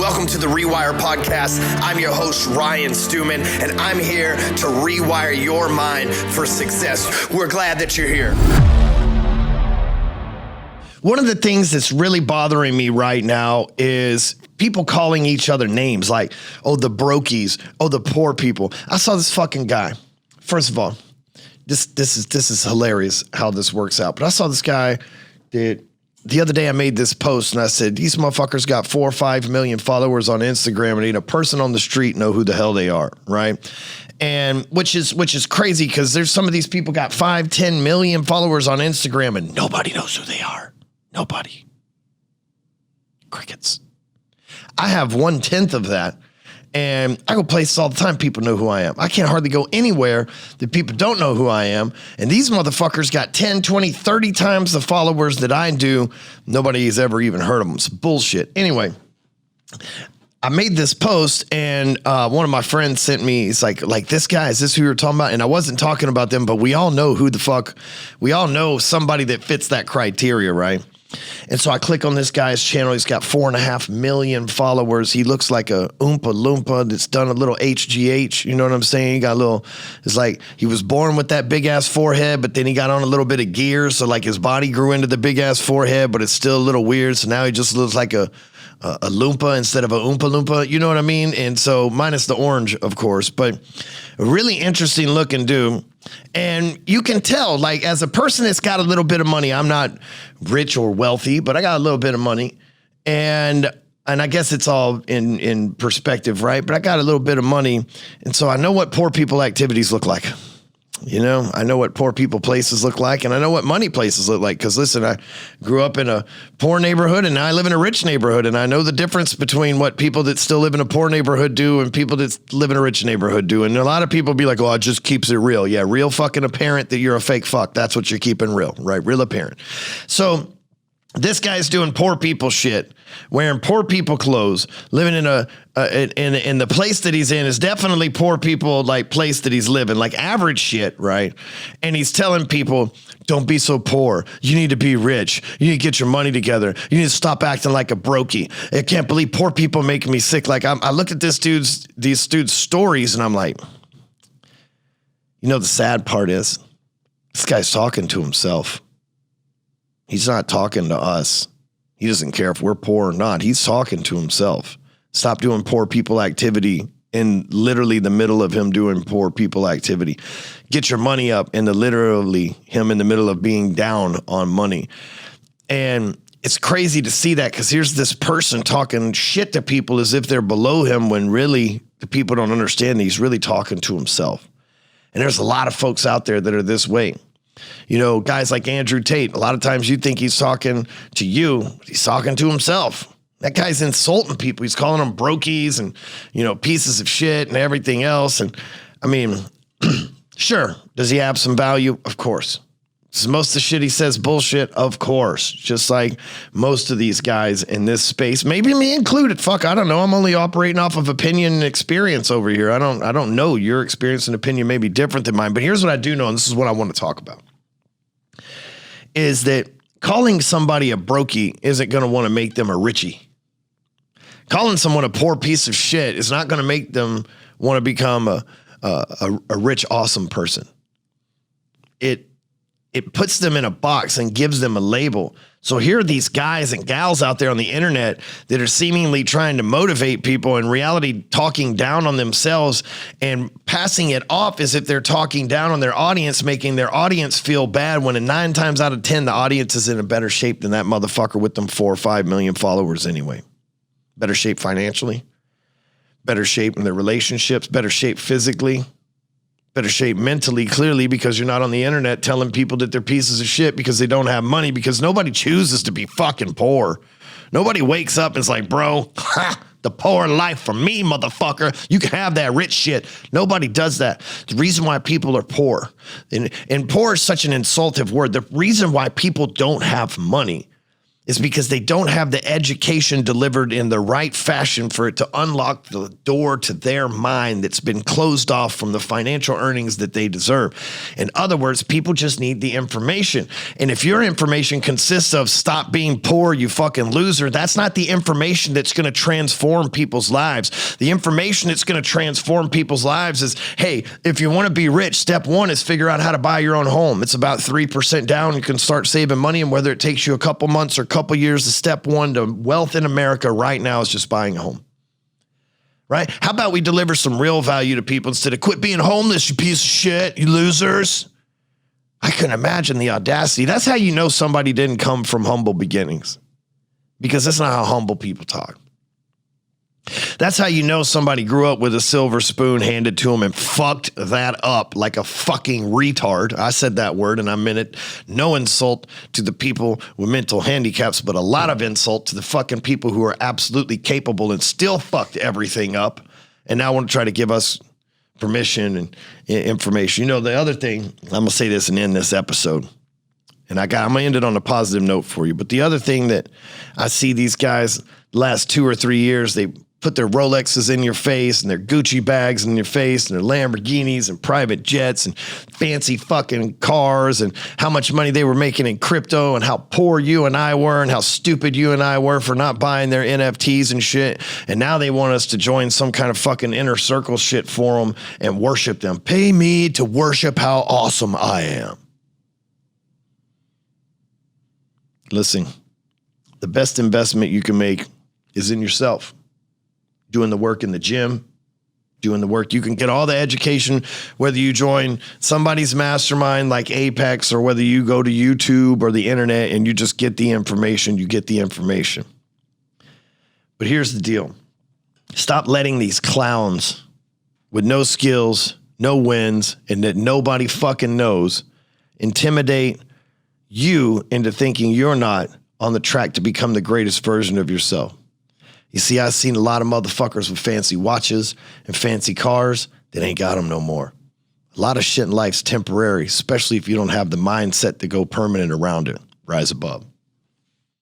Welcome to the ReWire podcast. I'm your host, Ryan Stewman, and I'm here to rewire your mind for success. We're glad that you're here. One of the things that's really bothering me right now is people calling each other names like, oh, the brokies, oh, the poor people. I saw this fucking guy. First of all, this is hilarious how this works out. But I saw this guy that the other day I made this post and I said, these motherfuckers got 4 or 5 million followers on Instagram and ain't a person on the street know who the hell they are, right? And which is crazy because there's some of these people got 5, 10 million followers on Instagram and nobody knows who they are. Nobody. Crickets. I have 1/10 of that. And I go places all the time. People know who I am. I can't hardly go anywhere that people don't know who I am. And these motherfuckers got 10, 20, 30 times the followers that I do. Nobody's ever even heard of them. It's bullshit. Anyway, I made this post and one of my friends sent me, he's like this guy, is this who you're talking about? And I wasn't talking about them, but we all know who the fuck, we all know somebody that fits that criteria, right? And so I click on this guy's channel. He's got 4.5 million followers. He looks like a Oompa Loompa that's done a little HGH. You know what I'm saying? He got a little, it's like he was born with that big ass forehead, but then he got on a little bit of gear. So like his body grew into the big ass forehead, but it's still a little weird. So now he just looks like a Loompa instead of a Oompa Loompa. You know what I mean? And so minus the orange, of course, but a really interesting looking dude. And you can tell, like, as a person that's got a little bit of money, I'm not rich or wealthy, but I got a little bit of money. And I guess it's all in perspective, right? But I got a little bit of money. And so I know what poor people activities look like. You know, I know what poor people places look like, and I know what money places look like. Because listen, I grew up in a poor neighborhood, and now I live in a rich neighborhood, and I know the difference between what people that still live in a poor neighborhood do and people that live in a rich neighborhood do. And a lot of people be like, "Oh, it just keeps it real." Yeah, real fucking apparent that you're a fake fuck. That's what you're keeping real, right? Real apparent. So this guy's doing poor people shit, wearing poor people clothes, living in in the place that he's in is definitely poor people like place that he's living, like average shit, right? And he's telling people, don't be so poor. You need to be rich. You need to get your money together. You need to stop acting like a brokey. I can't believe poor people making me sick. Like I look at these dude's stories and I'm like, you know, the sad part is this guy's talking to himself. He's not talking to us. He doesn't care if we're poor or not. He's talking to himself. Stop doing poor people activity in literally the middle of him doing poor people activity. Get your money up in the literally him in the middle of being down on money. And it's crazy to see that because here's this person talking shit to people as if they're below him when really the people don't understand that he's really talking to himself. And there's a lot of folks out there that are this way. You know, guys like Andrew Tate, a lot of times you think he's talking to you, but he's talking to himself. That guy's insulting people. He's calling them brokies and, you know, pieces of shit and everything else. And I mean, sure. Does he have some value? Of course. Is most of the shit he says bullshit? Of course. Just like most of these guys in this space, maybe me included. Fuck, I don't know. I'm only operating off of opinion and experience over here. I don't know. Your experience and opinion may be different than mine, but here's what I do know, and this is what I want to talk about, is that calling somebody a brokey isn't going to want to make them a richie. Calling someone a poor piece of shit is not going to make them want to become a rich, awesome person. It puts them in a box and gives them a label. So here are these guys and gals out there on the internet that are seemingly trying to motivate people, in reality talking down on themselves and passing it off as if they're talking down on their audience, making their audience feel bad when 9 times out of 10, the audience is in a better shape than that motherfucker with them 4 or 5 million followers anyway. Better shape financially, better shape in their relationships, better shape physically, better shape mentally, clearly, because you're not on the internet telling people that they're pieces of shit because they don't have money, because nobody chooses to be fucking poor. Nobody wakes up and is like, bro, the poor life for me, motherfucker. You can have that rich shit. Nobody does that. The reason why people are poor, and poor is such an insultive word. The reason why people don't have money is because they don't have the education delivered in the right fashion for it to unlock the door to their mind that's been closed off from the financial earnings that they deserve. In other words, people just need the information. And if your information consists of stop being poor, you fucking loser, that's not the information that's going to transform people's lives. The information that's going to transform people's lives is, hey, if you want to be rich, step one is figure out how to buy your own home. It's about 3% down. You can start saving money, and whether it takes you a couple months or couple years, the step one to wealth in America right now is just buying a home. Right? How about we deliver some real value to people instead of quit being homeless, you piece of shit, you losers? I couldn't imagine the audacity. That's how you know somebody didn't come from humble beginnings, because that's not how humble people talk. That's how you know somebody grew up with a silver spoon handed to them and fucked that up like a fucking retard. I said that word and I meant it. No insult to the people with mental handicaps, but a lot of insult to the fucking people who are absolutely capable and still fucked everything up and now want to try to give us permission and information. You know, the other thing, I'm going to say this and end this episode, and I'm going to end it on a positive note for you. But the other thing that I see these guys last 2 or 3 years, they put their Rolexes in your face and their Gucci bags in your face and their Lamborghinis and private jets and fancy fucking cars and how much money they were making in crypto and how poor you and I were and how stupid you and I were for not buying their NFTs and shit. And now they want us to join some kind of fucking inner circle shit for them and worship them. Pay me to worship how awesome I am. Listen, the best investment you can make is in yourself. Doing the work in the gym, doing the work. You can get all the education, whether you join somebody's mastermind like Apex or whether you go to YouTube or the internet and you just get the information, you get the information. But here's the deal. Stop letting these clowns with no skills, no wins, and that nobody fucking knows intimidate you into thinking you're not on the track to become the greatest version of yourself. You see, I've seen a lot of motherfuckers with fancy watches and fancy cars that ain't got them no more. A lot of shit in life's temporary, especially if you don't have the mindset to go permanent around it. Rise above.